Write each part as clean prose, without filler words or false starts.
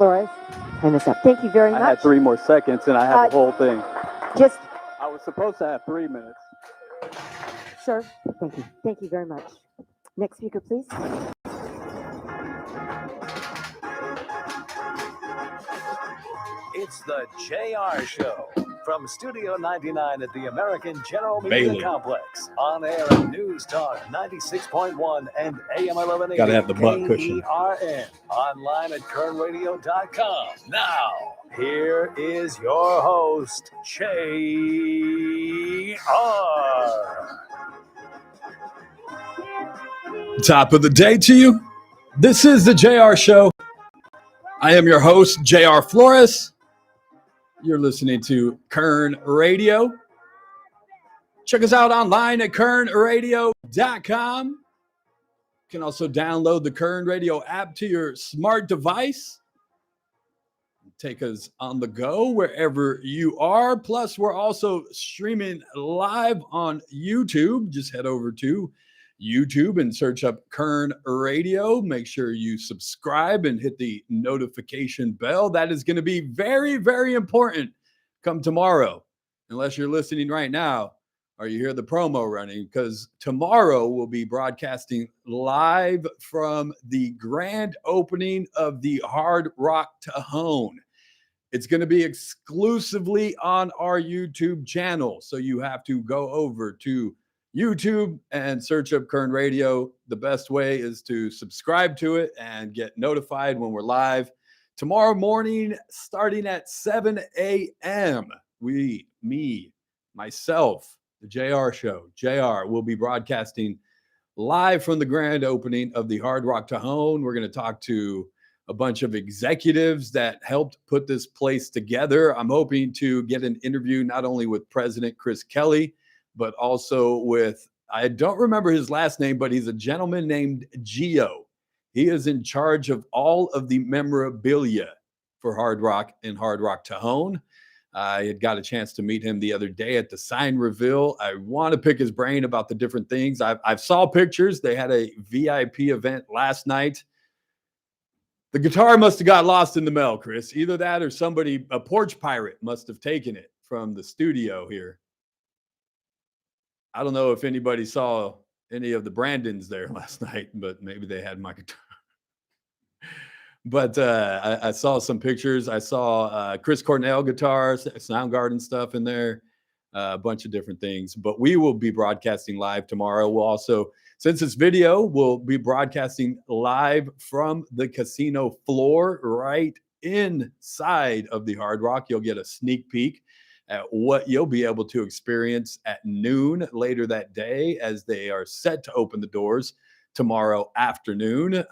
Flores, time is up. Thank you very much. I had 3 more seconds and I had the whole thing. Just, I was supposed to have 3 minutes. sir, thank you. Thank you very much. Next speaker, please. It's the JR Show from Studio 99 at the American General Media Complex. On air at News Talk 96.1 and AM 1180. Gotta have the butt cushion. KERN. Online at kernradio.com. Now, here is your host, JR. Top of the day to you. This is the JR Show. I am your host, JR Flores. You're listening to Kern Radio. Check us out online at kernradio.com. You can also download the Kern Radio app to your smart device. Take us on the go wherever you are. Plus, we're also streaming live on YouTube. Just head over to YouTube and search up Kern Radio. Make sure you subscribe and hit the notification bell. That is going to be very, very important come tomorrow, unless you're listening right now or you hear the promo running, because tomorrow we'll be broadcasting live from the grand opening of the Hard Rock Cajon. It's going to be exclusively on our YouTube channel, so you have to go over to YouTube and search up Kern Radio. The best way is to subscribe to it and get notified when we're live tomorrow morning, starting at 7 a.m. Myself, the JR Show, JR, will be broadcasting live from the grand opening of the Hard Rock Cajon. We're going to talk to a bunch of executives that helped put this place together. I'm hoping to get an interview not only with President Chris Kelly, but also with, I don't remember his last name, but he's a gentleman named Gio. He is in charge of all of the memorabilia for Hard Rock and Hard Rock Cajon. I had got a chance to meet him the other day at the sign reveal. I want to pick his brain about the different things. I've saw pictures. They had a VIP event last night. The guitar must have got lost in the mail, Chris. Either that or somebody, a porch pirate, must have taken it from the studio here. I don't know if anybody saw any of the Brandons there last night, but maybe they had my guitar. But I saw some pictures. I saw Chris Cornell guitars, Soundgarden stuff in there, a bunch of different things. But we will be broadcasting live tomorrow. We'll also, since it's video, we'll be broadcasting live from the casino floor right inside of the Hard Rock. You'll get a sneak peek at what you'll be able to experience at noon later that day as they are set to open the doors tomorrow afternoon.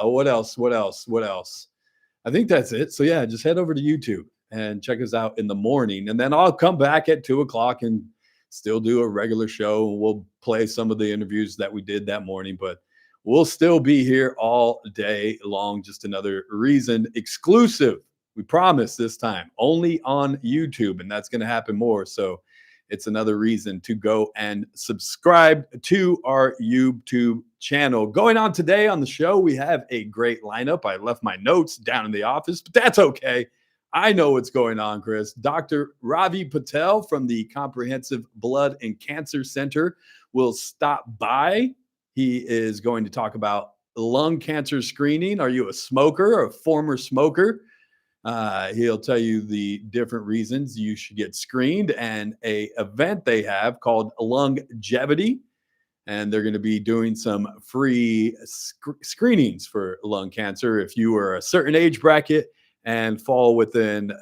What else? I think that's it. So yeah, just head over to YouTube and check us out in the morning. And then I'll come back at 2:00 and still do a regular show. We'll play some of the interviews that we did that morning, but we'll still be here all day long. Just another reason, exclusive. We promise this time only on YouTube, and that's going to happen more. So it's another reason to go and subscribe to our YouTube channel. Going on today on the show, we have a great lineup. I left my notes down in the office, but that's okay. I know what's going on, Chris. Dr. Ravi Patel from the Comprehensive Blood and Cancer Center will stop by. He is going to talk about lung cancer screening. Are you a smoker or a former smoker? He'll tell you the different reasons you should get screened and a event they have called Longevity. And they're going to be doing some free screenings for lung cancer if you are a certain age bracket and fall within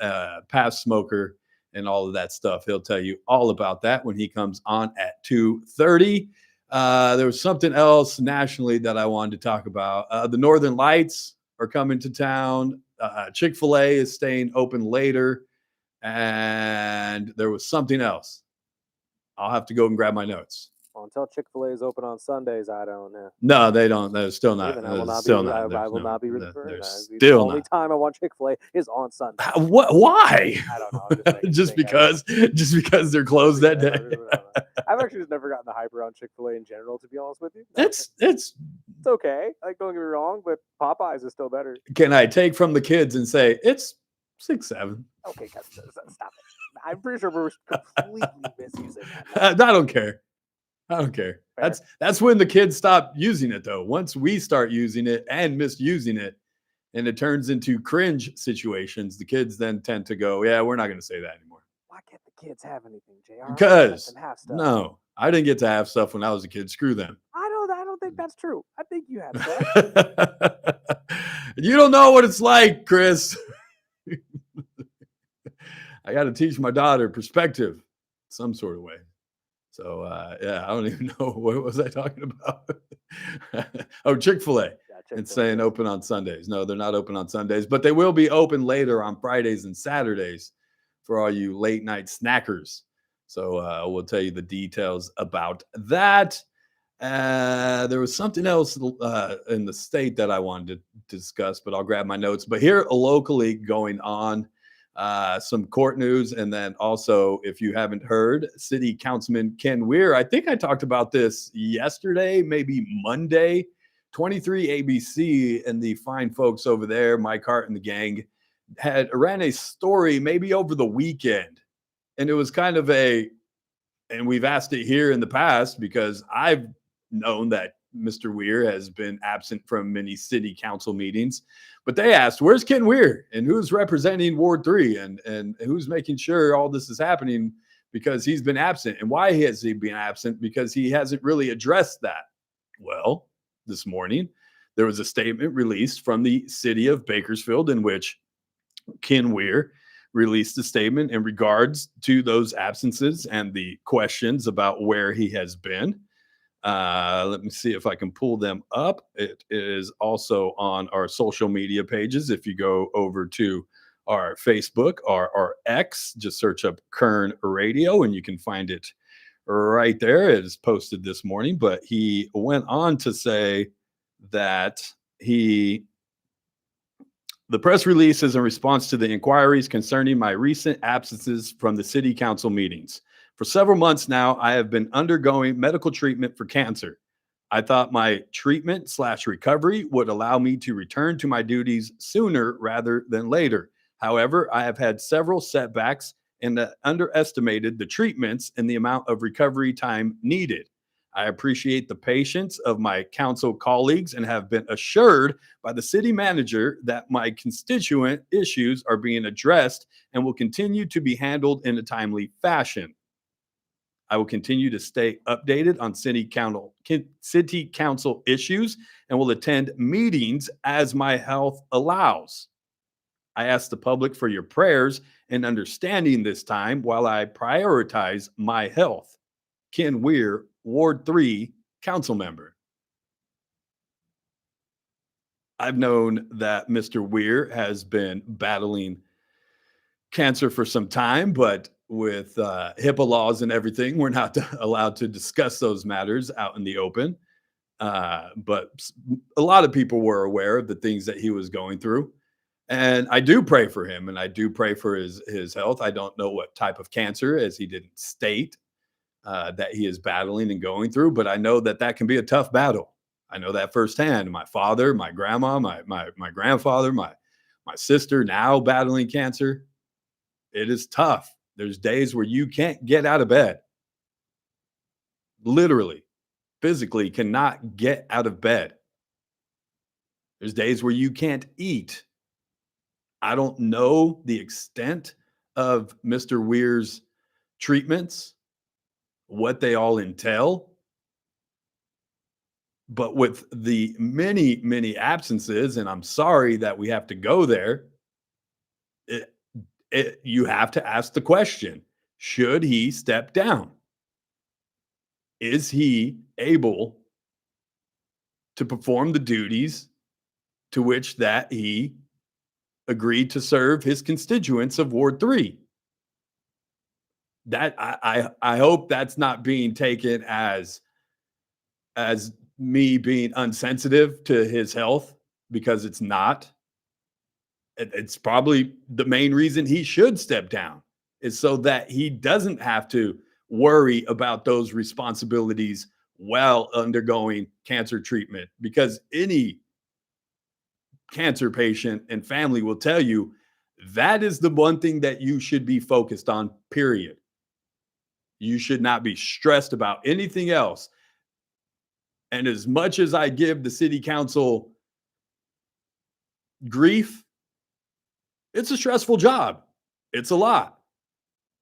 past smoker and all of that stuff. He'll tell you all about that when he comes on at 2:30. There was something else nationally that I wanted to talk about. The Northern Lights are coming to town. Chick-fil-A is staying open later. And there was something else. I'll have to go and grab my notes. Well, until Chick-fil-A is open on Sundays, I don't know. No, they don't. They're still not. Even I will not still be. not. I There's will no- not be they're- rooting for they're it. The still only not. time I want Chick-fil-A is on Sunday. What? Why? I don't know. I'm just making just things up. because? Just because they're closed that Yeah, I day? don't know. I've actually just never gotten the hype around Chick-fil-A in general, to be honest with you. It's. It's okay. Like, don't get me wrong, but Popeyes is still better. Can I take from the kids and say it's 6, 7? Okay, guys, stop it. I'm pretty sure we're completely misusing that. I don't care. I don't care. Fair. That's when the kids stop using it, though. Once we start using it and misusing it, and it turns into cringe situations, the kids then tend to go, "Yeah, we're not going to say that anymore." Why can't the kids have anything, JR? Because Let them have stuff. no, I didn't get to have stuff when I was a kid. Screw them. I don't think that's true. I think you have stuff. You don't know what it's like, Chris. I got to teach my daughter perspective some sort of way. So yeah, I don't even know what was I talking about. Oh, Chick-fil-A. Yeah, Chick-fil-A. It's saying open on Sundays. No, they're not open on Sundays, but they will be open later on Fridays and Saturdays for all you late night snackers. So we'll tell you the details about that. There was something else in the state that I wanted to discuss, but I'll grab my notes. But here locally going on, some court news. And then also, if you haven't heard, City Councilman Ken Weir, I think I talked about this yesterday, maybe Monday, 23 ABC and the fine folks over there, Mike Hart and the gang, ran a story maybe over the weekend. And it was kind of and we've asked it here in the past because I've known that Mr. Weir has been absent from many city council meetings, but they asked, where's Ken Weir and who's representing Ward 3 and who's making sure all this is happening, because he's been absent. And why has he been absent? Because he hasn't really addressed that. Well, this morning, there was a statement released from the city of Bakersfield in which Ken Weir released a statement in regards to those absences and the questions about where he has been. Let me see if I can pull them up. It is also on our social media pages. If you go over to our Facebook or our X, just search up Kern Radio and you can find it right there. It is posted this morning, but he went on to say that the press release is in response to the inquiries concerning my recent absences from the city council meetings. For several months now, I have been undergoing medical treatment for cancer. I thought my treatment/recovery would allow me to return to my duties sooner rather than later. However, I have had several setbacks and underestimated the treatments and the amount of recovery time needed. I appreciate the patience of my council colleagues and have been assured by the city manager that my constituent issues are being addressed and will continue to be handled in a timely fashion. I will continue to stay updated on city council issues and will attend meetings as my health allows. I ask the public for your prayers and understanding this time while I prioritize my health. Ken Weir, Ward 3 council member. I've known that Mr. Weir has been battling cancer for some time, but with HIPAA laws and everything, we're not allowed to discuss those matters out in the open. But a lot of people were aware of the things that he was going through. And I do pray for him and I do pray for his health. I don't know what type of cancer, as he didn't state, that he is battling and going through, but I know that that can be a tough battle. I know that firsthand. My father, my grandma, my grandfather, my sister now battling cancer. It is tough. There's days where you can't get out of bed. Literally, physically cannot get out of bed. There's days where you can't eat. I don't know the extent of Mr. Weir's treatments, what they all entail. But with the many, many absences, and I'm sorry that we have to go there, you have to ask the question, should he step down? Is he able to perform the duties to which that he agreed to serve his constituents of Ward 3? That I hope that's not being taken as as me being unsensitive to his health, because it's not. It's probably the main reason he should step down, is so that he doesn't have to worry about those responsibilities while undergoing cancer treatment, because any cancer patient and family will tell you that is the one thing that you should be focused on, period. You should not be stressed about anything else. And as much as I give the city council grief, it's a stressful job. It's a lot.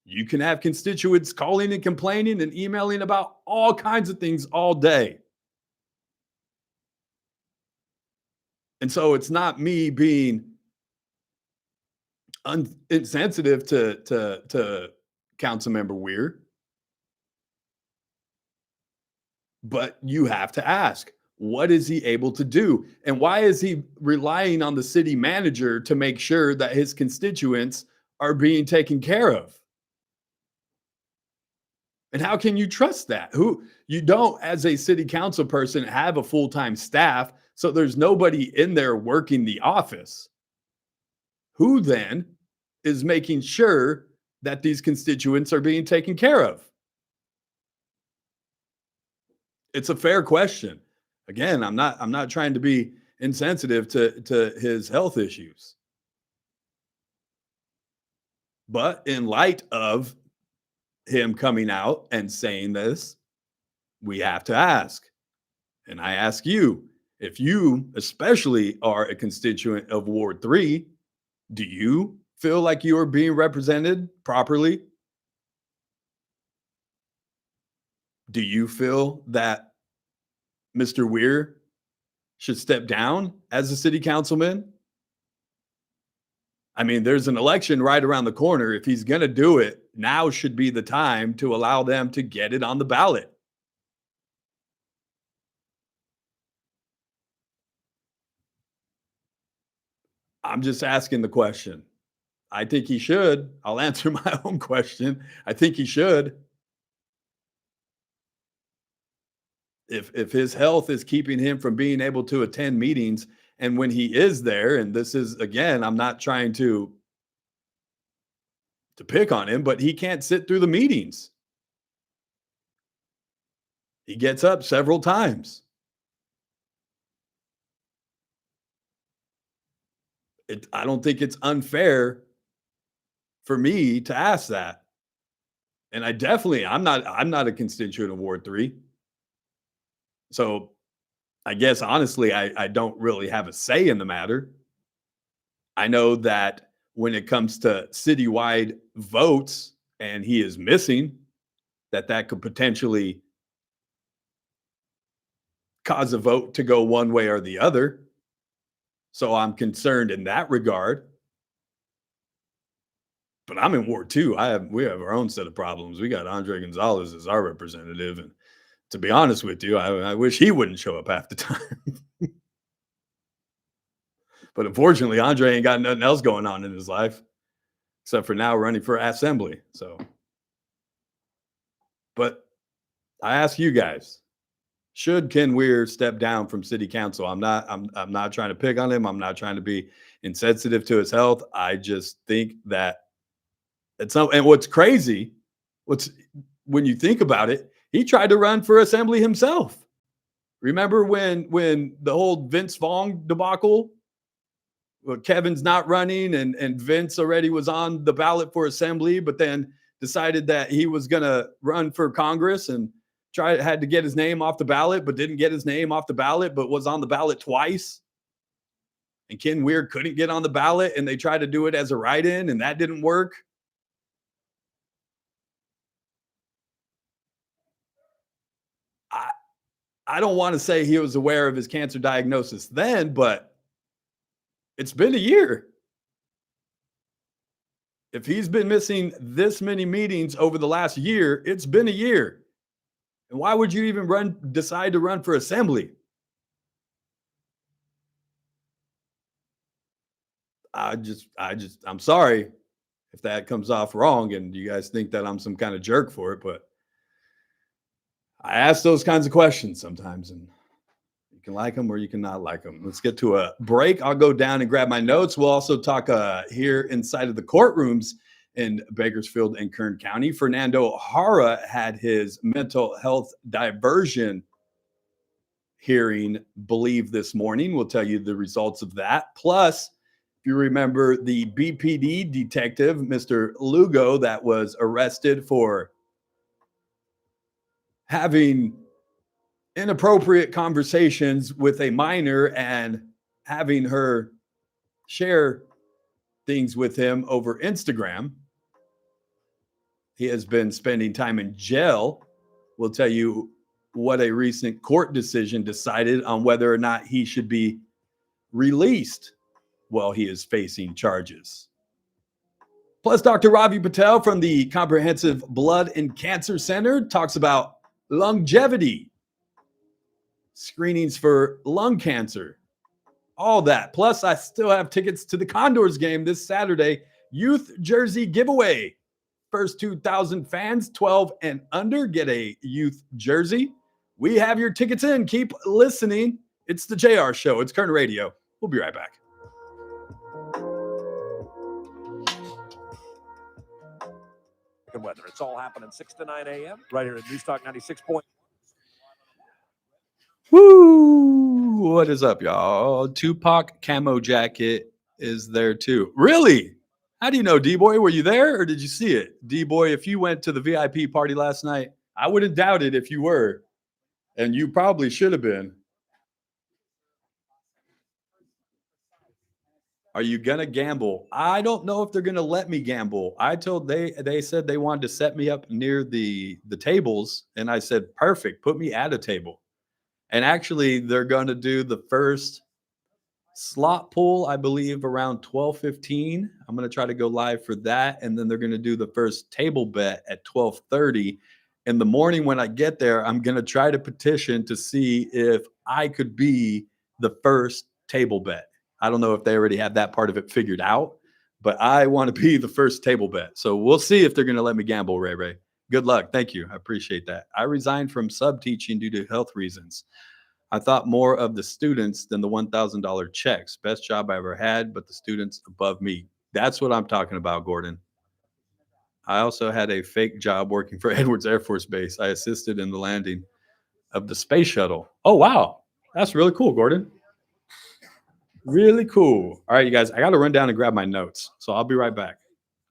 You can have constituents calling and complaining and emailing about all kinds of things all day. And so it's not me being insensitive to Councilmember Weir. But you have to ask, what is he able to do? And why is he relying on the city manager to make sure that his constituents are being taken care of? And how can you trust that? You don't, as a city council person, have a full-time staff, so there's nobody in there working the office. Who then is making sure that these constituents are being taken care of? It's a fair question. Again, I'm not trying to be insensitive to his health issues. But in light of him coming out and saying this, we have to ask. And I ask you, if you especially are a constituent of Ward 3, do you feel like you are being represented properly? Do you feel that Mr. Weir should step down as a city councilman? I mean, there's an election right around the corner. If he's going to do it, now should be the time to allow them to get it on the ballot. I'm just asking the question. I think he should. I'll answer my own question. I think he should. If his health is keeping him from being able to attend meetings, and when he is there, and this is, again, I'm not trying to pick on him, but he can't sit through the meetings. He gets up several times. I don't think it's unfair for me to ask that. And I'm not a constituent of Ward 3. So I guess, honestly, I don't really have a say in the matter. I know that when it comes to citywide votes and he is missing, that could potentially cause a vote to go one way or the other. So I'm concerned in that regard. But I'm in Ward 2. We have our own set of problems. We got Andre Gonzalez as our representative. And to be honest with you, I wish he wouldn't show up half the time. But unfortunately, Andre ain't got nothing else going on in his life, except for now running for assembly. So, but I ask you guys, should Ken Weir step down from city council? I'm not trying to pick on him. I'm not trying to be insensitive to his health. I just think that it's not. And what's crazy, when you think about it, he tried to run for assembly himself. Remember when the whole Vince Vaughn debacle? Well, Kevin's not running, and Vince already was on the ballot for assembly, but then decided that he was going to run for Congress and had to get his name off the ballot, but didn't get his name off the ballot, but was on the ballot twice. And Ken Weir couldn't get on the ballot, and they tried to do it as a write-in, and that didn't work. I don't want to say he was aware of his cancer diagnosis then, but it's been a year. If he's been missing this many meetings over the last year, it's been a year. And why would you even decide to run for assembly? I'm sorry if that comes off wrong and you guys think that I'm some kind of jerk for it, but I ask those kinds of questions sometimes, and you can like them or you can not like them. Let's get to a break. I'll go down and grab my notes. We'll also talk here inside of the courtrooms in Bakersfield and Kern County. Fernando Jara had his mental health diversion hearing, believe, this morning. We'll tell you the results of that. Plus, if you remember the BPD detective, Mr. Lugo, that was arrested for having inappropriate conversations with a minor and having her share things with him over Instagram. He has been spending time in jail. We'll tell you what a recent court decision decided on whether or not he should be released while he is facing charges. Plus, Dr. Ravi Patel from the Comprehensive Blood and Cancer Center talks about longevity, screenings for lung cancer, all that. Plus, I still have tickets to the Condors game this Saturday, youth jersey giveaway. First 2,000 fans, 12 and under, get a youth jersey. We have your tickets in. Keep listening. It's the JR Show. It's Kern Radio. We'll be right back. Good weather. It's all happening 6 to 9 a.m. right here at News Talk 96. Woo! What is up, y'all? Tupac camo jacket is there too. Really? How do you know, D-Boy? Were you there or did you see it? D-Boy, if you went to the VIP party last night, I wouldn't doubt it if you were. And you probably should have been. Are you going to gamble? I don't know if they're going to let me gamble. They said they wanted to set me up near the tables. And I said, perfect, put me at a table. And actually, they're going to do the first slot pool, I believe, around 12:15. I'm going to try to go live for that. And then they're going to do the first table bet at 12:30. In the morning when I get there, I'm going to try to petition to see if I could be the first table bet. I don't know if they already have that part of it figured out, but I want to be the first table bet. So we'll see if they're going to let me gamble, Ray Ray. Good luck. Thank you. I appreciate that. I resigned from sub-teaching due to health reasons. I thought more of the students than the $1,000 checks. Best job I ever had, but the students above me. That's what I'm talking about, Gordon. I also had a fake job working for Edwards Air Force Base. I assisted in the landing of the space shuttle. Oh, wow. That's really cool, Gordon. Really cool. All right, you guys, I got to run down and grab my notes. So I'll be right back.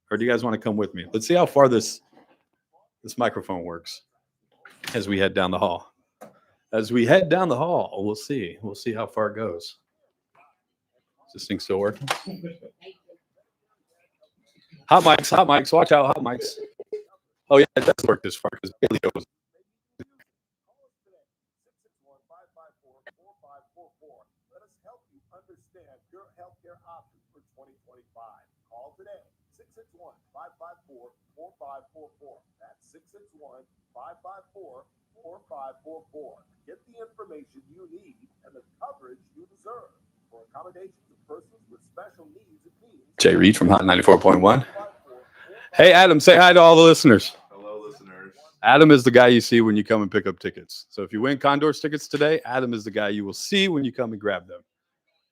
Or do you guys want to come with me? Let's see how far this microphone works as we head down the hall. As we head down the hall, we'll see. We'll see how far it goes. Is this thing still working? Hot mics. Watch out, hot mics. Oh, yeah, it does work this far because Bailey goes. Let us help you understand your healthcare options for 2025. Call today, 661-554-4544. That's 661-554-4544. Get the information you need and the coverage you deserve. For accommodations of persons with special needs and needs. Jay Reed from Hot 94.1. Hey, Adam, say hi to all the listeners. Hello, listeners. Adam is the guy you see when you come and pick up tickets. So if you win Condors tickets today, Adam is the guy you will see when you come and grab them.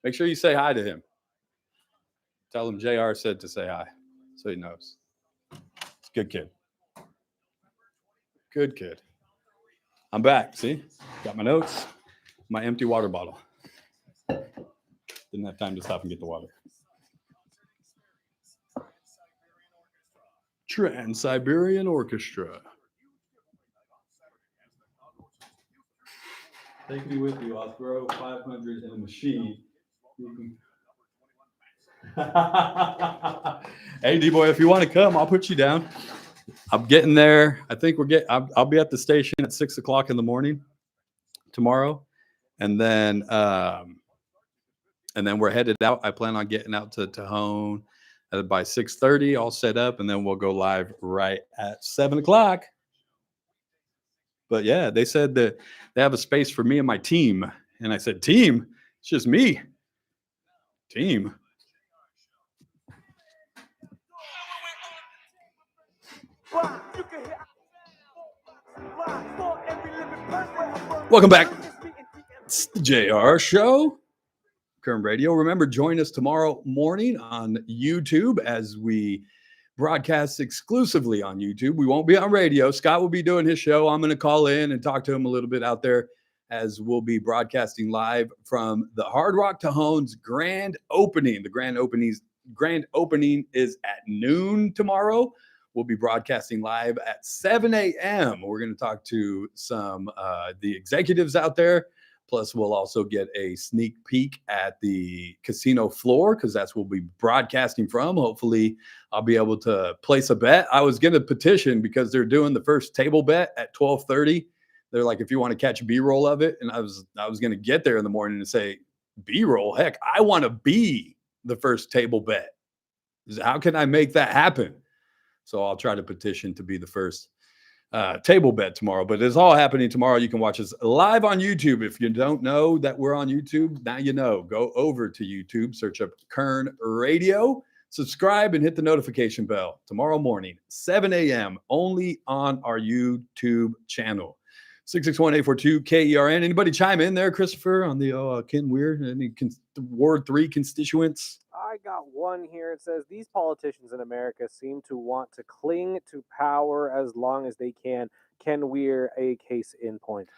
Make sure you say hi to him. Tell him JR said to say hi so he knows. It's a good kid. Good kid. I'm back. See? Got my notes, my empty water bottle. Didn't have time to stop and get the water. Trans-Siberian Orchestra. Take me with you. I'll throw 500 in a machine. Hey, D-Boy, if you want to come, I'll put you down. I'm getting there. I think I'll be at the station at 6 o'clock in the morning tomorrow. And then we're headed out. I plan on getting out to Tajon by 6:30, all set up, and then we'll go live right at 7 o'clock. But yeah, they said that they have a space for me and my team. And I said, team? It's just me. Team. You can hear for every living Welcome back. It's the JR Show, Kern Radio. Remember, join us tomorrow morning on YouTube as we broadcast exclusively on YouTube. We won't be on radio. Scott will be doing his show. I'm going to call in and talk to him a little bit out there as we'll be broadcasting live from the Hard Rock Cajon's grand opening. The grand opening is at noon tomorrow. We'll be broadcasting live at 7 a.m. We're going to talk to some the executives out there. Plus, we'll also get a sneak peek at the casino floor because that's where we'll be broadcasting from. Hopefully, I'll be able to place a bet. I was going to petition because they're doing the first table bet at 12:30. They're like, if you want to catch B-roll of it. And I was going to get there in the morning and say, B-roll? Heck, I want to be the first table bet. How can I make that happen? So I'll try to petition to be the first table bet tomorrow. But it's all happening tomorrow. You can watch us live on YouTube. If you don't know that we're on YouTube, now you know. Go over to YouTube, search up Kern Radio, subscribe, and hit the notification bell. Tomorrow morning, 7 a.m., only on our YouTube channel. 661-842-KERN. Anybody chime in there, Christopher, on the Ken Weir? Any Ward 3 constituents? I got one here. It says these politicians in America seem to want to cling to power as long as they can. Ken Weir, a case in point.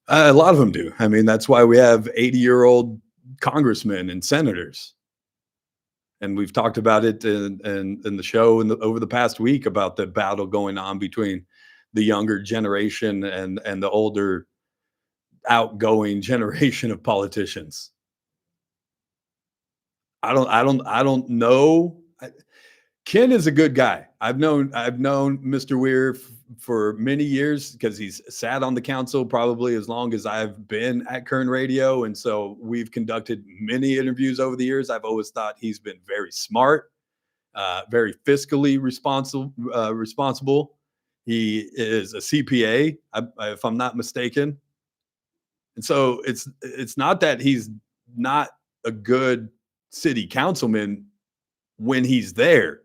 A lot of them do. I mean, that's why we have 80-year-old congressmen and senators. And we've talked about it in the show over the past week about the battle going on between the younger generation and the older outgoing generation of politicians. I don't know. Ken is a good guy. I've known Mr. Weir for many years because he's sat on the council probably as long as I've been at Kern Radio. And so we've conducted many interviews over the years. I've always thought he's been very smart, very fiscally responsible. He is a CPA, if I'm not mistaken. And so it's not that he's not a good city councilman when he's there.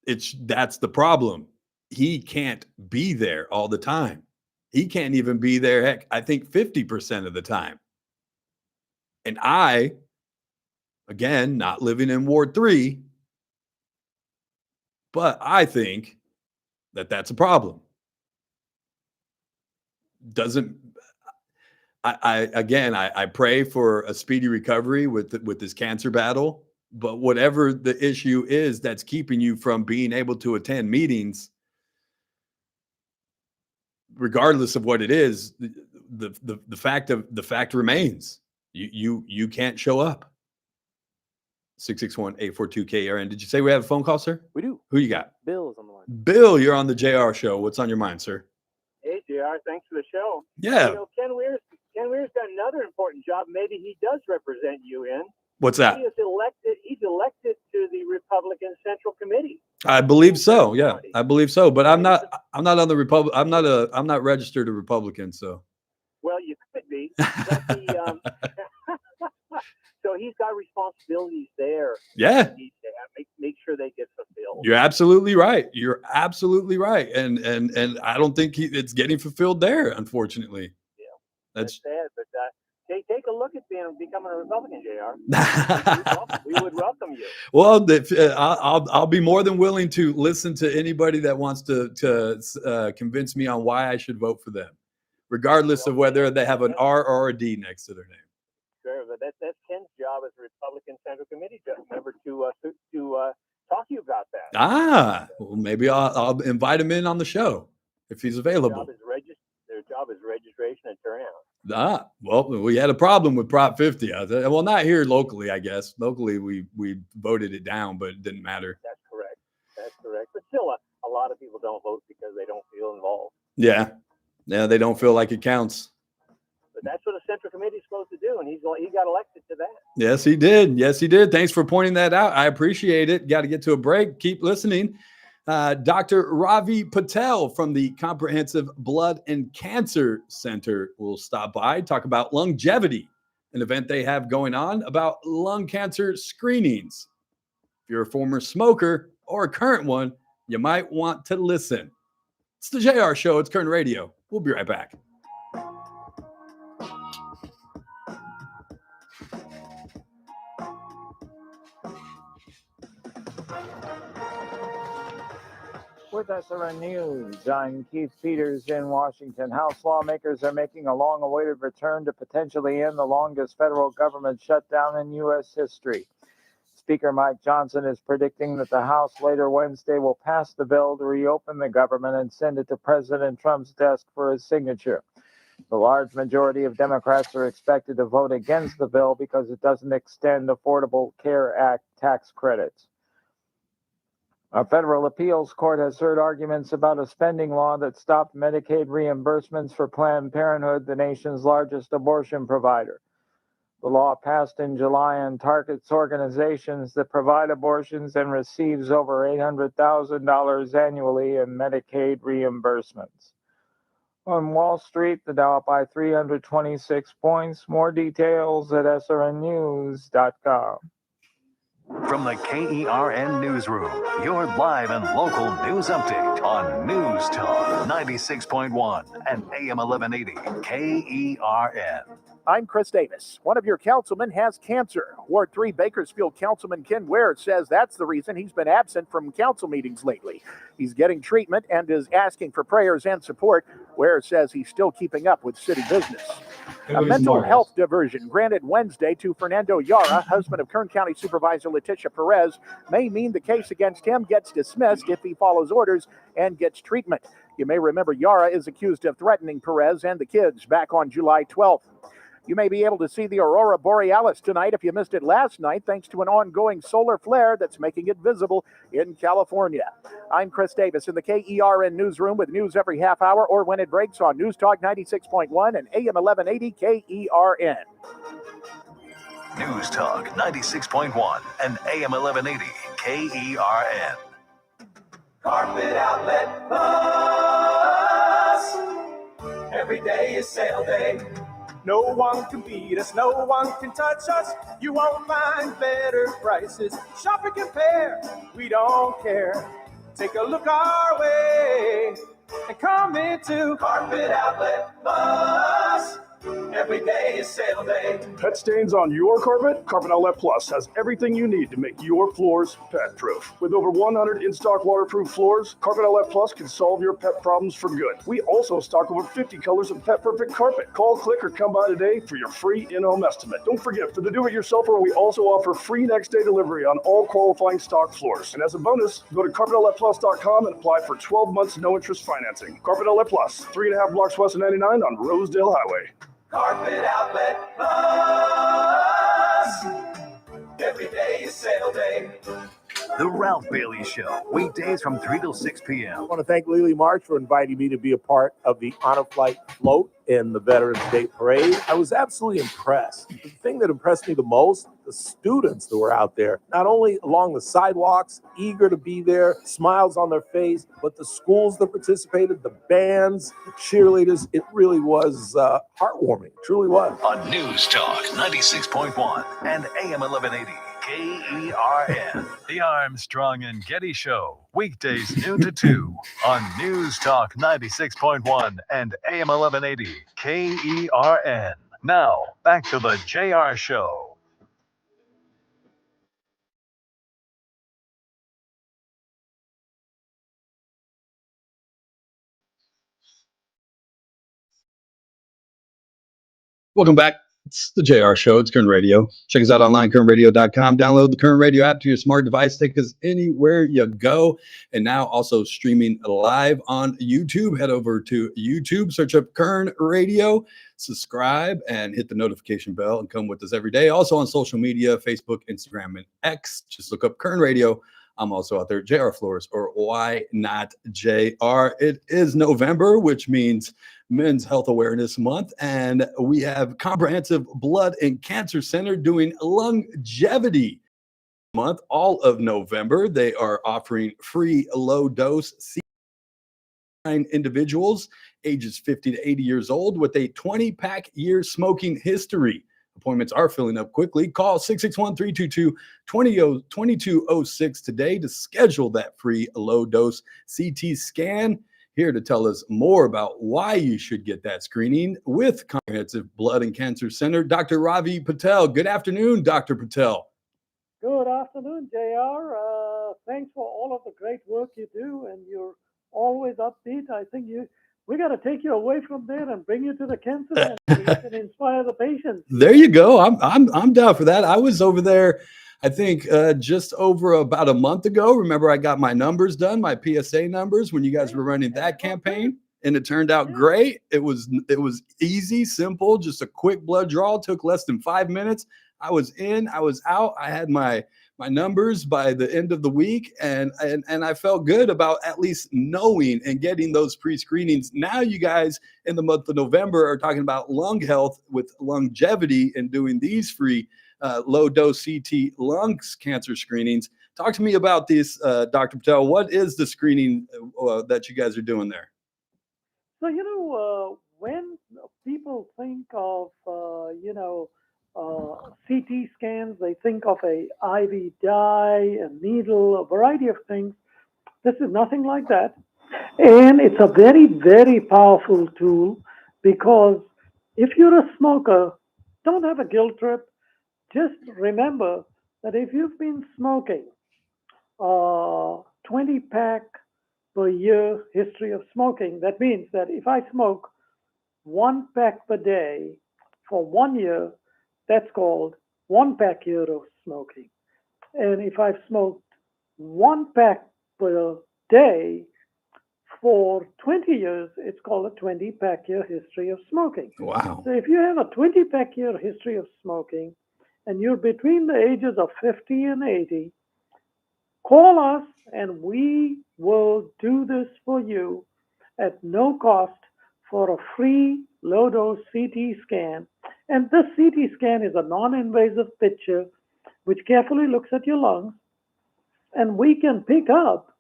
That's the problem. He can't be there all the time. He can't even be there, heck, I think 50% of the time. And I, again, not living in Ward 3, but I think that that's a problem. I pray for a speedy recovery with this cancer battle, but whatever the issue is that's keeping you from being able to attend meetings, regardless of what it is, the fact remains. You can't show up. 661-842-KRN. Did you say we have a phone call, sir? We do. Who you got? Bill is on the line. Bill, you're on the JR Show. What's on your mind, sir? Hey, JR, thanks for the show. Yeah. You know, Ken Weir's got another important job. Maybe he does represent you in. What's that? He's elected to the Republican Central Committee. I believe so. Yeah, I believe so. But I'm not on the Republic. I'm not registered a Republican. So. Well, you could be. But so he's got responsibilities there. Yeah. Make sure they get fulfilled. You're absolutely right. And I don't think it's getting fulfilled there, unfortunately. Yeah. That's sad. But take a look at becoming a Republican, JR. We would welcome you. Well, I'll be more than willing to listen to anybody that wants to convince me on why I should vote for them, regardless of whether they have an R or a D next to their name. Sure, but that's Ken's job as a Republican Central Committee member to talk to you about that. Well, maybe I'll invite him in on the show if he's available. Their job is registration and turnout. Well, we had a problem with Prop 50. Well, not here locally, I guess. Locally, we voted it down, but it didn't matter. That's correct. But still, a lot of people don't vote because they don't feel involved. Yeah, they don't feel like it counts. But that's what a Central Committee is supposed to do, and he got elected to that. Yes, he did. Thanks for pointing that out. I appreciate it. Got to get to a break. Keep listening. Dr. Ravi Patel from the Comprehensive Blood and Cancer Center will stop by, talk about longevity, an event they have going on about lung cancer screenings. If you're a former smoker or a current one, you might want to listen. It's the JR Show. It's Kern Radio. We'll be right back. With SRN News, I'm Keith Peters in Washington. House lawmakers are making a long-awaited return to potentially end the longest federal government shutdown in U.S. history. Speaker Mike Johnson is predicting that the House later Wednesday will pass the bill to reopen the government and send it to President Trump's desk for his signature. The large majority of Democrats are expected to vote against the bill because it doesn't extend Affordable Care Act tax credits. A federal appeals court has heard arguments about a spending law that stopped Medicaid reimbursements for Planned Parenthood, the nation's largest abortion provider. The law passed in July and targets organizations that provide abortions and receives over $800,000 annually in Medicaid reimbursements. On Wall Street, the Dow up by 326 points. More details at srnnews.com. From the KERN Newsroom, your live and local news update on News Talk 96.1 and AM 1180 KERN. I'm Chris Davis. One of your councilmen has cancer. Ward 3 Bakersfield Councilman Ken Weir says that's the reason he's been absent from council meetings lately. He's getting treatment and is asking for prayers and support. Weir says he's still keeping up with city business. A mental health diversion granted Wednesday to Fernando Jara, husband of Kern County Supervisor Leticia Perez, may mean the case against him gets dismissed if he follows orders and gets treatment. You may remember Jara is accused of threatening Perez and the kids back on July 12th. You may be able to see the Aurora Borealis tonight if you missed it last night, thanks to an ongoing solar flare that's making it visible in California. I'm Chris Davis in the KERN Newsroom with news every half hour or when it breaks on News Talk 96.1 and AM 1180 KERN. News Talk 96.1 and AM 1180 KERN. Carpet Outlet Plus. Every day is sale day. No one can beat us, no one can touch us. You won't find better prices. Shop and compare, we don't care. Take a look our way and come into Carpet Outlet Plus. Every day is sale day. Pet stains on your carpet? Carpet Outlet Plus has everything you need to make your floors pet-proof. With over 100 in-stock waterproof floors, Carpet Outlet Plus can solve your pet problems for good. We also stock over 50 colors of pet-perfect carpet. Call, click, or come by today for your free in-home estimate. Don't forget, for the do-it-yourselfer, we also offer free next-day delivery on all qualifying stock floors. And as a bonus, go to carpetoutletplus.com and apply for 12 months no-interest financing. Carpet Outlet Plus, 3.5 blocks west of 99 on Rosedale Highway. Carpet Outlet Plus. Every day is sale day. The Ralph Bailey Show, weekdays from 3 till 6 p.m. I want to thank Lily March for inviting me to be a part of the Honor Flight float in the Veterans Day Parade. I was absolutely impressed. The thing that impressed me the most, the students that were out there, not only along the sidewalks, eager to be there, smiles on their face, but the schools that participated, the bands, the cheerleaders, it really was heartwarming. It truly was. On News Talk 96.1 and AM 1180 KERN. The Armstrong and Getty Show, weekdays noon to 2 on News Talk 96.1 and AM 1180 KERN. Now, back to the JR Show. Welcome back. It's the JR Show. It's Kern Radio. Check us out online, kernradio.com. Download the Kern Radio app to your smart device. Take us anywhere you go. And now also streaming live on YouTube. Head over to YouTube, search up Kern Radio, subscribe, and hit the notification bell and come with us every day. Also on social media, Facebook, Instagram, and X. Just look up Kern Radio. I'm also out there, JR Flores, or why not JR? It is November, which means Men's Health Awareness Month, and we have Comprehensive Blood and Cancer Center doing Longevity Month all of November. They are offering free low-dose individuals ages 50 to 80 years old with a 20-pack year smoking history. Appointments are filling up quickly. Call 661-322-2206 today to schedule that free low-dose CT scan. Here to tell us more about why you should get that screening with Comprehensive Blood and Cancer Center, Dr. Ravi Patel. Good afternoon, Dr. Patel. Good afternoon, JR. thanks for all of the great work you do, and you're always upbeat. I think we got to take you away from there and bring you to the cancer center so you can inspire the patients. There you go. I'm down for that. I was over there, I think, just over about a month ago. Remember, I got my numbers done, my PSA numbers, when you guys were running that campaign, and it turned out great. It was easy, simple, just a quick blood draw. Took less than 5 minutes. I was in, I was out. I had my numbers by the end of the week, and I felt good about at least knowing and getting those pre-screenings. Now you guys in the month of November are talking about lung health with longevity and doing these free low dose CT lung cancer screenings. Talk to me about this, Dr. Patel. What is the screening that you guys are doing there? So, when people think of, CT scans, they think of a IV dye, a needle, a variety of things. This is nothing like that. And it's a very, very powerful tool, because if you're a smoker, don't have a guilt trip. Just remember that if you've been smoking 20 pack per year history of smoking, that means that if I smoke 1 pack per day for 1 year, that's called 1 pack year of smoking. And if I've smoked 1 pack per day for 20 years, it's called a 20 pack year history of smoking. Wow. So if you have a 20 pack year history of smoking and you're between the ages of 50 and 80, call us and we will do this for you at no cost for a free low dose CT scan. And this CT scan is a non-invasive picture which carefully looks at your lungs, and we can pick up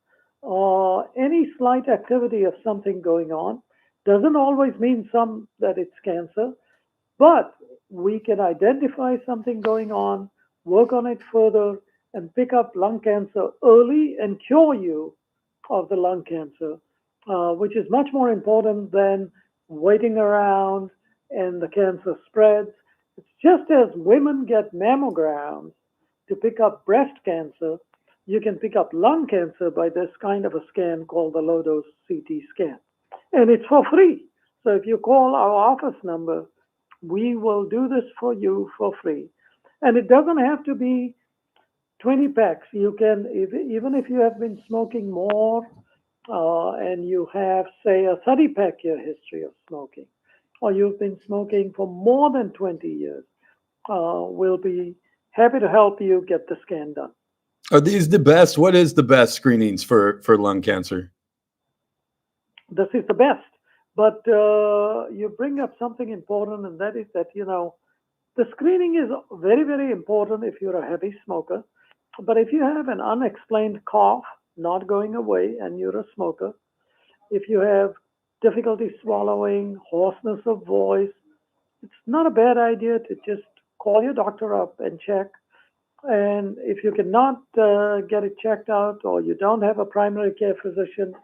any slight activity of something going on. Doesn't always mean that it's cancer, but we can identify something going on, work on it further, and pick up lung cancer early and cure you of the lung cancer, which is much more important than waiting around and the cancer spreads. It's just as women get mammograms to pick up breast cancer, you can pick up lung cancer by this kind of a scan called the low-dose CT scan. And it's for free. So if you call our office number, we will do this for you for free. And it doesn't have to be 20 packs. You can, even if you have been smoking more and you have, say, a 30-pack year history of smoking, or you've been smoking for more than 20 years, we'll be happy to help you get the scan done. Are these the best? What is the best screenings for lung cancer? This is the best. But you bring up something important, and that is that, the screening is very, very important if you're a heavy smoker. But if you have an unexplained cough not going away and you're a smoker, if you have difficulty swallowing, hoarseness of voice, it's not a bad idea to just call your doctor up and check. And if you cannot get it checked out, or you don't have a primary care physician,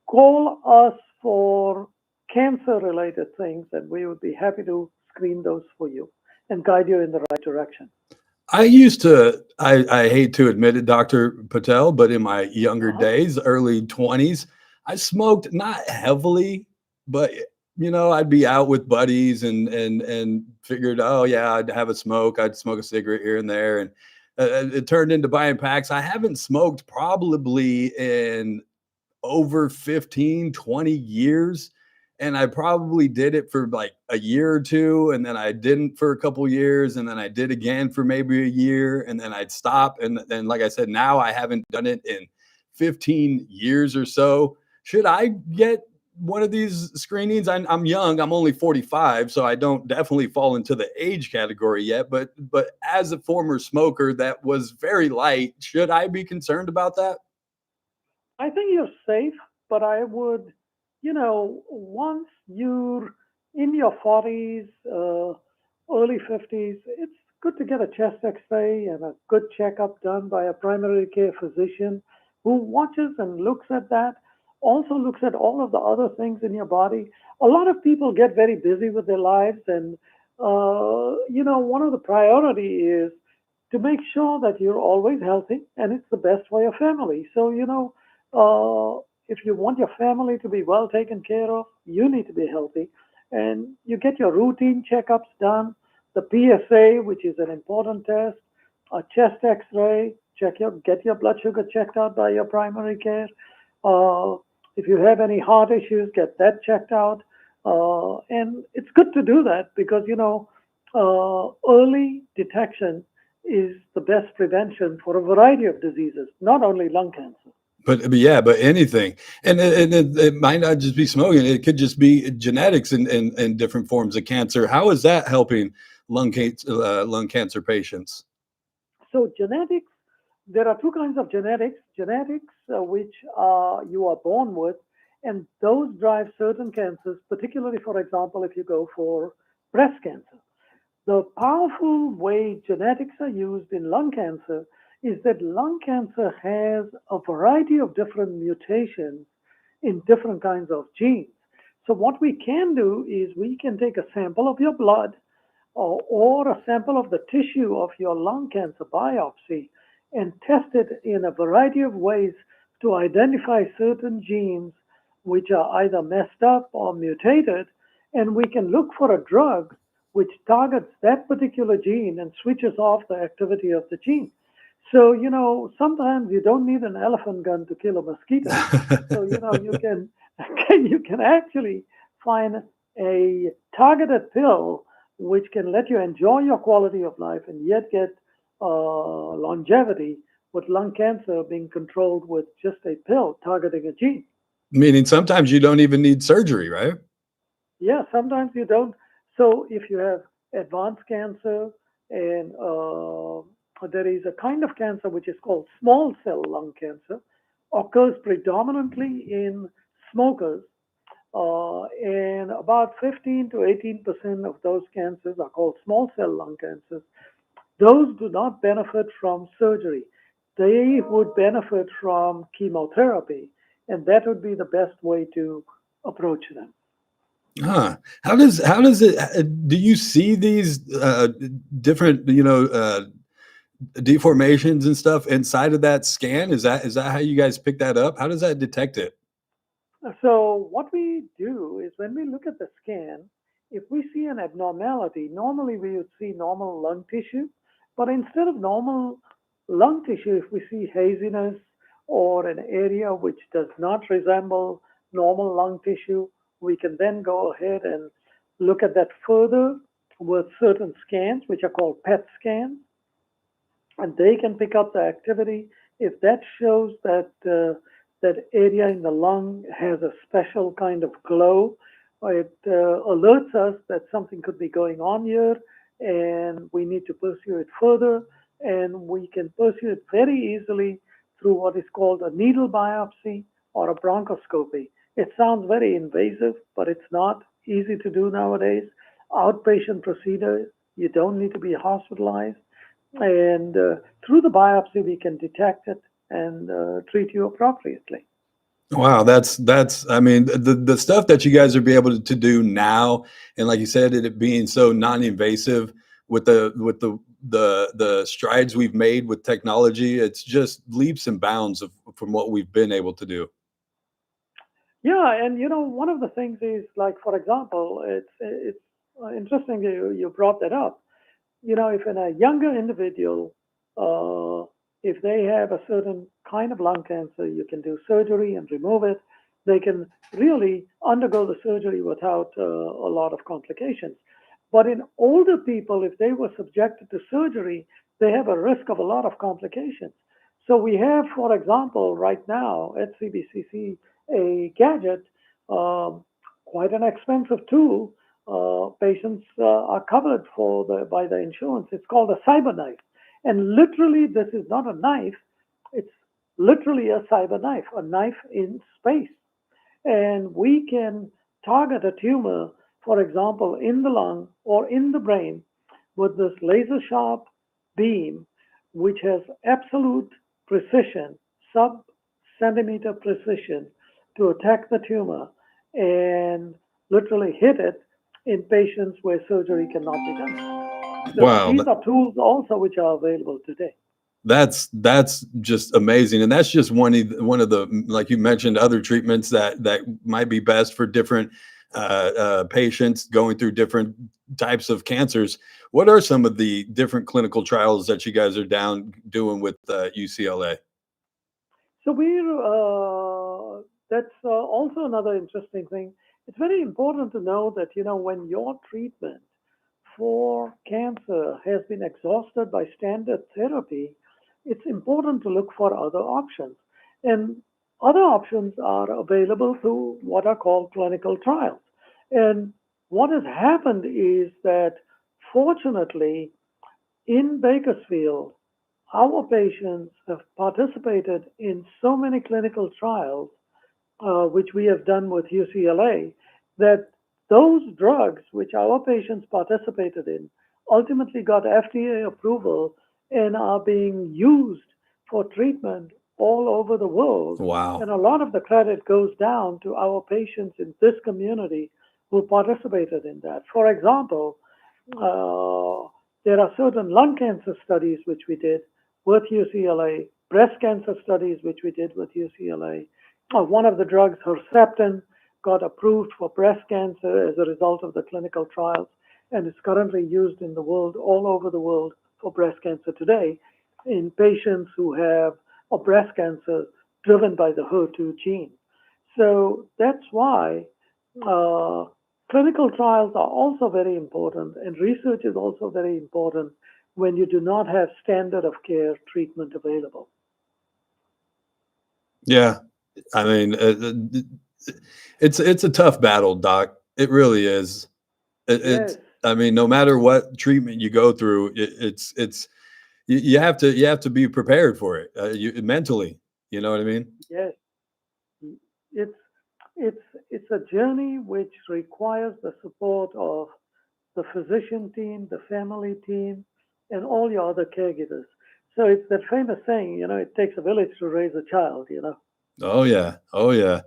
call us for cancer-related things, and we would be happy to screen those for you and guide you in the right direction. I used to, I hate to admit it, Dr. Patel, but in my younger days, early 20s, I smoked not heavily, but I'd be out with buddies and figured, oh yeah, I'd have a smoke. I'd smoke a cigarette here and there. And it turned into buying packs. I haven't smoked probably in over 15, 20 years. And I probably did it for like a year or two, and then I didn't for a couple of years, and then I did again for maybe a year, and then I'd stop. And then, like I said, now I haven't done it in 15 years or so. Should I get one of these screenings? I'm young. I'm only 45, so I don't definitely fall into the age category yet. But as a former smoker that was very light, should I be concerned about that? I think you're safe, but I would, once you're in your 40s, early 50s, it's good to get a chest x-ray and a good checkup done by a primary care physician who watches and looks at that, also looks at all of the other things in your body. A lot of people get very busy with their lives, and, one of the priority is to make sure that you're always healthy and it's the best for your family. So, if you want your family to be well taken care of, you need to be healthy. And you get your routine checkups done, the PSA, which is an important test, a chest x-ray, get your blood sugar checked out by your primary care. If you have any heart issues, get that checked out. And it's good to do that because, early detection is the best prevention for a variety of diseases, not only lung cancer. But anything, and it might not just be smoking; it could just be genetics and different forms of cancer. How is that helping lung cancer patients? So genetics, there are two kinds of genetics. Genetics which you are born with, and those drive certain cancers. Particularly, for example, if you go for breast cancer. The powerful way genetics are used in lung cancer is that lung cancer has a variety of different mutations in different kinds of genes. So what we can do is we can take a sample of your blood or a sample of the tissue of your lung cancer biopsy and test it in a variety of ways to identify certain genes which are either messed up or mutated, and we can look for a drug which targets that particular gene and switches off the activity of the gene. So, sometimes you don't need an elephant gun to kill a mosquito. So, you can actually find a targeted pill which can let you enjoy your quality of life and yet get longevity, with lung cancer being controlled with just a pill targeting a gene. Meaning sometimes you don't even need surgery, right? Yeah, sometimes you don't. So if you have advanced cancer, and there is a kind of cancer which is called small cell lung cancer, occurs predominantly in smokers, and about 15 to 18% of those cancers are called small cell lung cancers. Those do not benefit from surgery. They would benefit from chemotherapy, and that would be the best way to approach them. How does it? Do you see these different deformations and stuff inside of that scan? Is that how you guys pick that up? How does that detect it? So what we do is when we look at the scan, if we see an abnormality, normally we would see normal lung tissue, but instead of normal lung tissue, if we see haziness or an area which does not resemble normal lung tissue, we can then go ahead and look at that further with certain scans, which are called PET scans, and they can pick up the activity. If that shows that that area in the lung has a special kind of glow, it alerts us that something could be going on here, and we need to pursue it further. And we can pursue it very easily through what is called a needle biopsy or a bronchoscopy. It sounds very invasive, but it's not easy to do nowadays. Outpatient procedure, you don't need to be hospitalized. And through the biopsy, we can detect it and treat you appropriately. Wow, that's I mean, the stuff that you guys are be able to do now, and like you said, it being so non-invasive with the strides we've made with technology, it's just leaps and bounds from what we've been able to do. Yeah, and one of the things is, like, for example, it's interesting you brought that up. If in a younger individual, if they have a certain kind of lung cancer, you can do surgery and remove it. They can really undergo the surgery without a lot of complications. But in older people, if they were subjected to surgery, they have a risk of a lot of complications. So we have, for example, right now at CBCC, a gadget, quite an expensive tool. Patients are covered by the insurance. It's called a cyber knife. And literally, this is not a knife. It's literally a cyber knife, a knife in space. And we can target a tumor, for example, in the lung or in the brain with this laser sharp beam, which has absolute precision, sub-centimeter precision, to attack the tumor and literally hit it in patients where surgery cannot be done. So Wow. these are tools also which are available today. That's just amazing, and that's just one of the, like you mentioned, other treatments that might be best for different patients going through different types of cancers. What are some of the different clinical trials that you guys are doing with UCLA? So that's also another interesting thing. It's very important to know that, when your treatment for cancer has been exhausted by standard therapy, it's important to look for other options. And other options are available through what are called clinical trials. And what has happened is that, fortunately, in Bakersfield, our patients have participated in so many clinical trials, which we have done with UCLA, that those drugs which our patients participated in ultimately got FDA approval and are being used for treatment all over the world. Wow. And a lot of the credit goes down to our patients in this community who participated in that. For example, there are certain lung cancer studies which we did with UCLA, breast cancer studies which we did with UCLA. One of the drugs, Herceptin, got approved for breast cancer as a result of the clinical trials and is currently used in the world, all over the world, for breast cancer today in patients who have a breast cancer driven by the HER2 gene. So that's why clinical trials are also very important, and research is also very important when you do not have standard of care treatment available. Yeah, I mean, it's a tough battle, Doc. It really is. It's, Yes. I mean, no matter what treatment you go through, it's you have to be prepared for it, mentally. You know what I mean? Yes. It's a journey which requires the support of the physician team, the family team, and all your other caregivers. So it's that famous saying, it takes a village to raise a child, Oh yeah, oh yeah.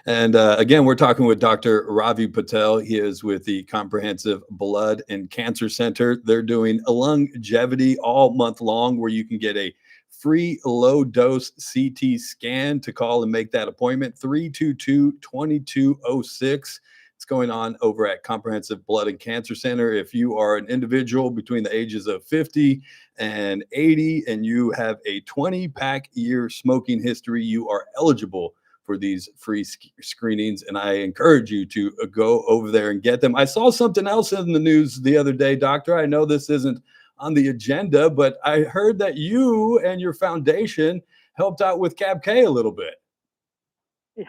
And again, we're talking with Dr. Ravi Patel. He is with the Comprehensive Blood and Cancer Center. They're doing a longevity all month long, where you can get a free low dose CT scan. To call and make that appointment, 322-2206. It's going on over at Comprehensive Blood and Cancer Center. If you are an individual between the ages of 50 and 80 and you have a 20-pack year smoking history, you are eligible for these free screenings, and I encourage you to go over there and get them. I saw something else in the news the other day, Doctor. I know this isn't on the agenda, but I heard that you and your foundation helped out with CAB-K a little bit. Yeah.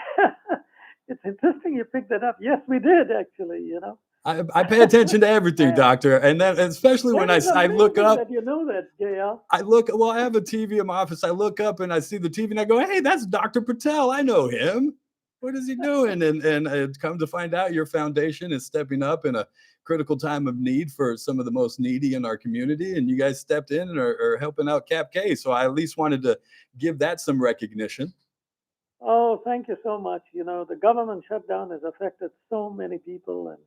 It's interesting you picked that up. Yes, we did, actually, I pay attention to everything, Doctor, and then especially when I look up. That you know that, JL. Well, I have a TV in my office. I look up and I see the TV and I go, hey, that's Dr. Patel. I know him. What is he doing? And come to find out, your foundation is stepping up in a critical time of need for some of the most needy in our community. And you guys stepped in and are helping out CAB-K. So I at least wanted to give that some recognition. Oh, thank you so much. The government shutdown has affected so many people, and,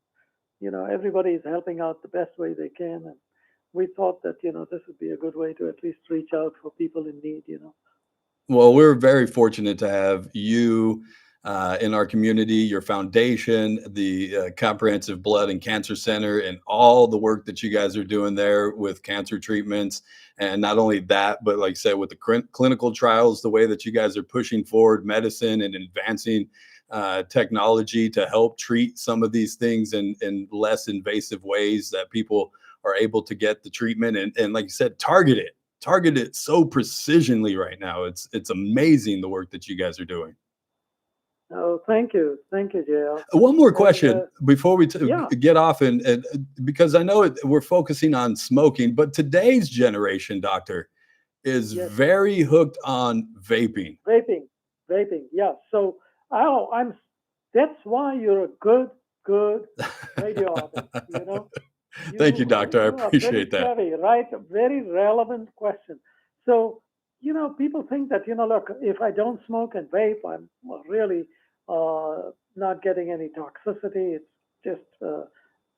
everybody is helping out the best way they can. And we thought that, this would be a good way to at least reach out for people in need, Well, we're very fortunate to have you in our community, your foundation, the Comprehensive Blood and Cancer Center, and all the work that you guys are doing there with cancer treatments. And not only that, but like I said, with the clinical trials, the way that you guys are pushing forward medicine and advancing technology to help treat some of these things in less invasive ways, that people are able to get the treatment and like you said, target it so precisionally right now. It's amazing the work that you guys are doing. Oh, thank you, JL. One more question before we yeah. get off, and because I know we're focusing on smoking, but today's generation, Doctor, is very hooked on vaping. Vaping, yeah. So that's why you're a good radio artist, Thank you, Doctor. I appreciate that. Savvy, right? A very relevant question. So, people think that, look, if I don't smoke and vape, I'm really not getting any toxicity. It's just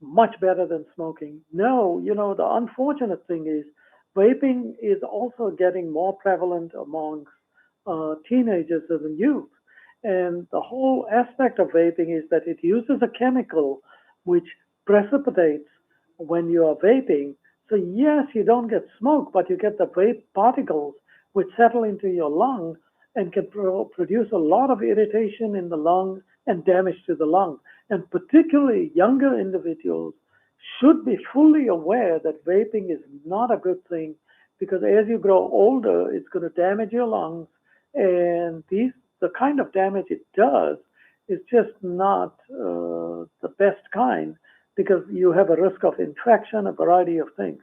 much better than smoking. No, the unfortunate thing is vaping is also getting more prevalent amongst teenagers and youth. And the whole aspect of vaping is that it uses a chemical which precipitates when you are vaping. So yes, you don't get smoke, but you get the vape particles which settle into your lung and can produce a lot of irritation in the lung and damage to the lung. And particularly younger individuals should be fully aware that vaping is not a good thing, because as you grow older, it's going to damage your lungs. And the kind of damage it does is just not the best kind, because you have a risk of infection, a variety of things.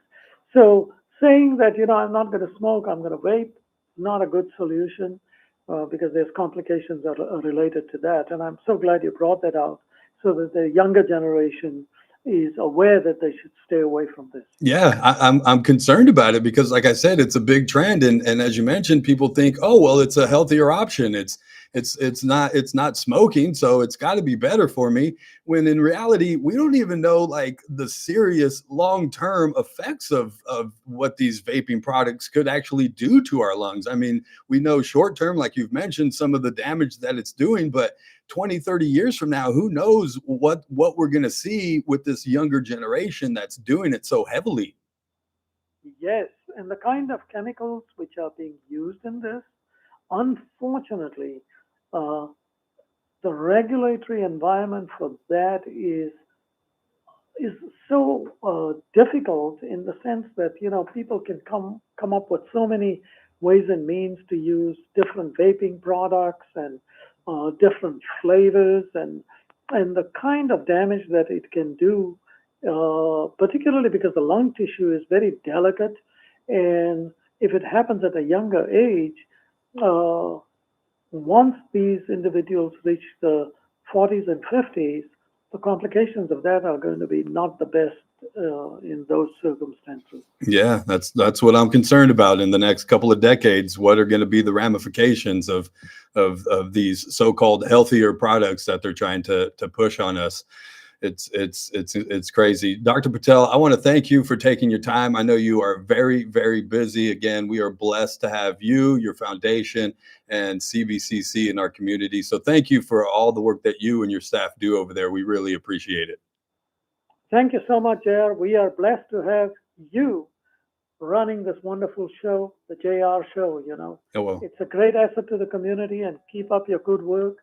So saying that, I'm not going to smoke, I'm going to vape, not a good solution, because there's complications that are related to that. And I'm so glad you brought that out, so that the younger generation is aware that they should stay away from this. Yeah, I'm concerned about it because, like I said, it's a big trend, and as you mentioned, people think, oh well, it's a healthier option. It's not smoking, so it's got to be better for me. When in reality, we don't even know like the serious long-term effects of what these vaping products could actually do to our lungs. I mean, we know short-term, like you've mentioned, some of the damage that it's doing, but 20, 30 years from now, who knows what we're going to see with this younger generation that's doing it so heavily. Yes, and the kind of chemicals which are being used in this, unfortunately, the regulatory environment for that is so difficult, in the sense that people can come up with so many ways and means to use different vaping products and different flavors, and the kind of damage that it can do, particularly because the lung tissue is very delicate, and if it happens at a younger age, once these individuals reach the 40s and 50s, the complications of that are going to be not the best in those circumstances. Yeah, that's what I'm concerned about in the next couple of decades. What are going to be the ramifications of these so-called healthier products that they're trying to push on us? It's crazy. Dr. Patel, I want to thank you for taking your time. I know you are very, very busy. Again, we are blessed to have you, your foundation, and CBCC in our community. So thank you for all the work that you and your staff do over there. We really appreciate it. Thank you so much, JR. We are blessed to have you running this wonderful show, the JR Show. Oh, well. It's a great asset to the community, and keep up your good work.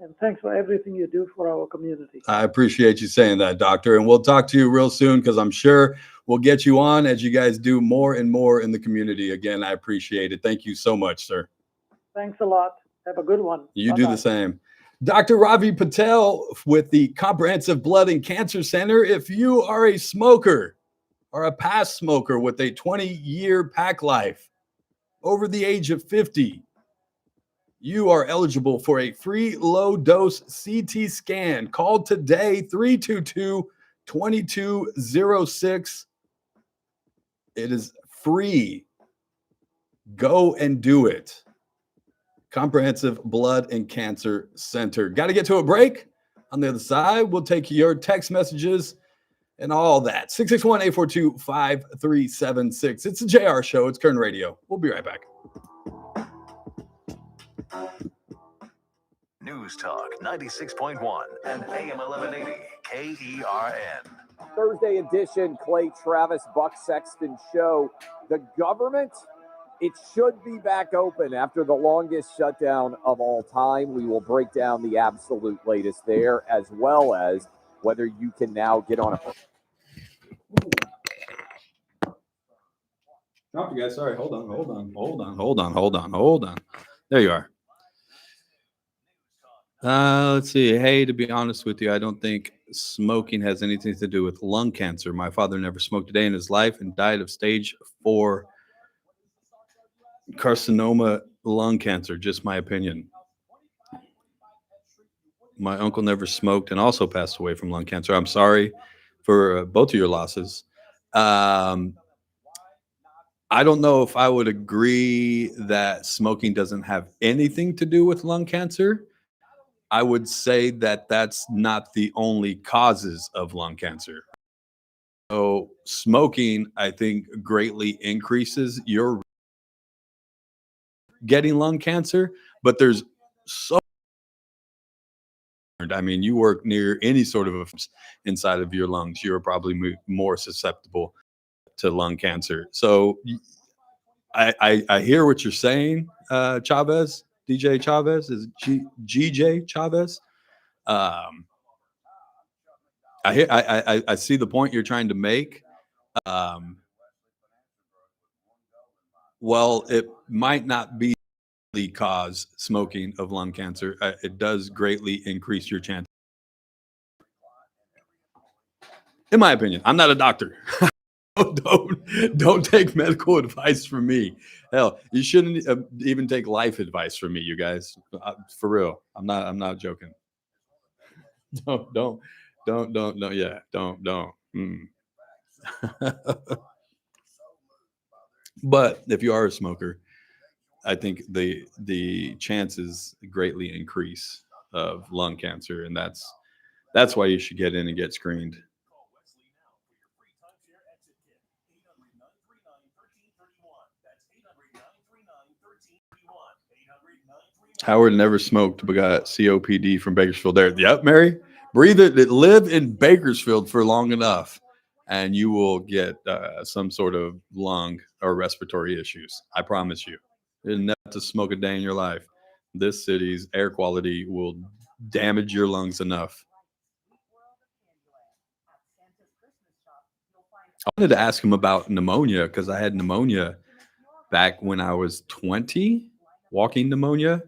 And thanks for everything you do for our community. I appreciate you saying that, Doctor. And we'll talk to you real soon, because I'm sure we'll get you on as you guys do more and more in the community. Again, I appreciate it. Thank you so much, sir. Thanks a lot. Have a good one. You Bye-bye. do the same. Dr. Ravi Patel with the Comprehensive Blood and Cancer Center. If you are a smoker or a past smoker with a 20-year pack life over the age of 50, you are eligible for a free low-dose CT scan. Call today, 322-2206. It is free. Go and do it. Comprehensive Blood and Cancer Center. Got to get to a break. On the other side, we'll take your text messages and all that. 661-842-5376. It's the JR Show. It's Kern Radio. We'll be right back. News Talk 96.1 and AM 1180 KERN. Thursday edition, Clay Travis, Buck Sexton Show. The government, it should be back open after the longest shutdown of all time. We will break down the absolute latest there, as well as whether you can now get on a... Drop you guys. Sorry. Hold on. There you are. Let's see. Hey, to be honest with you, I don't think smoking has anything to do with lung cancer. My father never smoked a day in his life and died of stage 4 carcinoma lung cancer. Just my opinion. My uncle never smoked and also passed away from lung cancer. I'm sorry for both of your losses. I don't know if I would agree that smoking doesn't have anything to do with lung cancer. I would say that that's not the only causes of lung cancer. So smoking, I think, greatly increases your getting lung cancer, but there's so, I mean, you work near any sort of inside of your lungs, you're probably more susceptible to lung cancer. So I hear what you're saying, Chavez, DJ Chavez, is GJ Chavez. I see the point you're trying to make. Well, it might not be the cause, smoking, of lung cancer. It does greatly increase your chance. In my opinion, I'm not a doctor. Don't take medical advice from me. Hell, you shouldn't even take life advice from me, you guys. For real, I'm not joking. Don't. Yeah, don't. But if you are a smoker, I think the chances greatly increase of lung cancer, and that's why you should get in and get screened. Howard never smoked but got COPD from Bakersfield. There, yep, Mary, breathe it. Live in Bakersfield for long enough, and you will get some sort of lung or respiratory issues. I promise you. You didn't have to smoke a day in your life. This city's air quality will damage your lungs enough. I wanted to ask him about pneumonia because I had pneumonia back when I was 20. Walking pneumonia.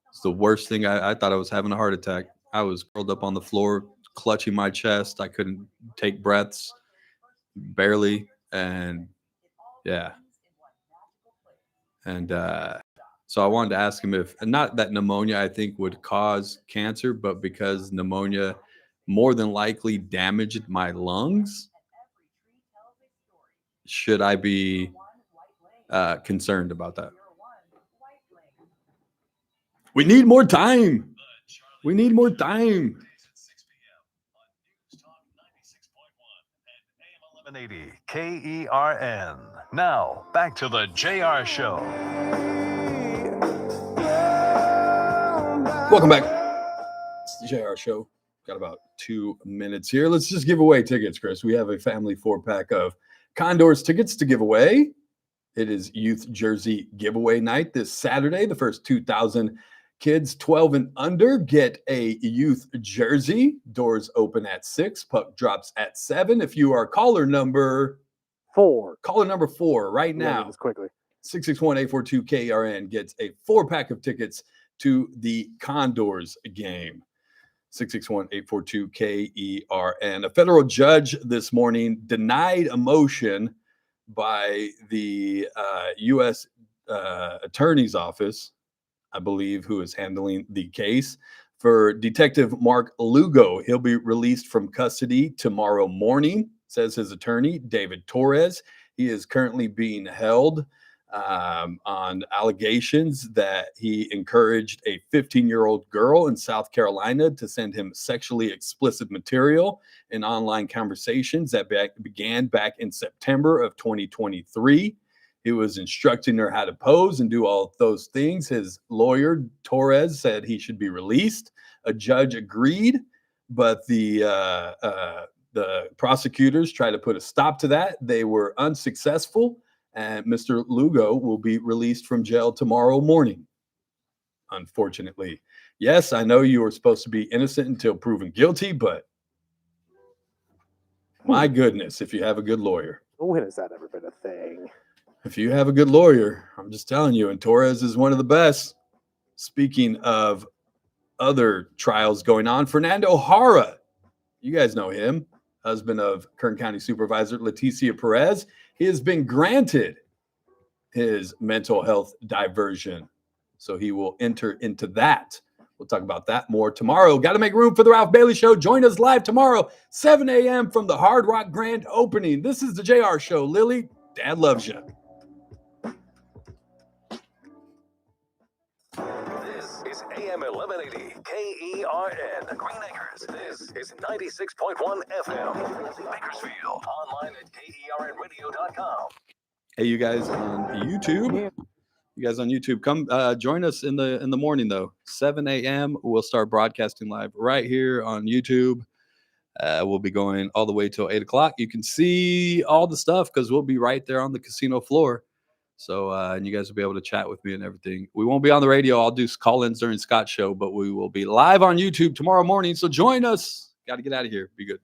It's the worst thing. I thought I was having a heart attack. I was curled up on the floor, clutching my chest. I couldn't take breaths, barely. And yeah. And so I wanted to ask him if, not that pneumonia I think would cause cancer, but because pneumonia more than likely damaged my lungs, should I be concerned about that? We need more time. We need more time. 1180 KERN. Now, back to the JR Show. Welcome back. It's the JR Show. Got about 2 minutes here. Let's just give away tickets, Chris. We have a family 4-pack of Condors tickets to give away. It is Youth Jersey Giveaway Night this Saturday. The first 2,000 kids 12 and under get a youth jersey. Doors open at 6. Puck drops at 7. If you are caller number 4 right now, just quickly. 661-842-KRN gets a 4-pack of tickets to the Condors game. 661-842-KERN. A federal judge this morning denied a motion by the U.S. Attorney's Office, I believe, who is handling the case, for Detective Mark Lugo. He'll be released from custody tomorrow morning, says his attorney, David Torres. He is currently being held on allegations that he encouraged a 15-year-old girl in South Carolina to send him sexually explicit material in online conversations that began back in September of 2023. He was instructing her how to pose and do all of those things. His lawyer, Torres, said he should be released. A judge agreed, but the prosecutors tried to put a stop to that. They were unsuccessful, and Mr. Lugo will be released from jail tomorrow morning, unfortunately. Yes, I know you were supposed to be innocent until proven guilty, but my goodness, if you have a good lawyer. When has that ever been a thing? If you have a good lawyer, I'm just telling you, and Torres is one of the best. Speaking of other trials going on, Fernando Jara, you guys know him, husband of Kern County Supervisor Leticia Perez. He has been granted his mental health diversion, so he will enter into that. We'll talk about that more tomorrow. Got to make room for the Ralph Bailey Show. Join us live tomorrow, 7 a.m. from the Hard Rock Grand Opening. This is the JR Show. Lily, Dad loves you. This is is AM 1180 KERN. Green Acres. This is 96.1 FM. Bakersfield. Online at KERNradio.com. Hey, you guys on YouTube. You guys on YouTube, come join us in the morning though. 7 a.m. We'll start broadcasting live right here on YouTube. We'll be going all the way till 8 o'clock. You can see all the stuff because we'll be right there on the casino floor. So and you guys will be able to chat with me and everything. We won't be on the radio. I'll do call-ins during Scott's show, but we will be live on YouTube tomorrow morning. So join us. Got to get out of here. Be good.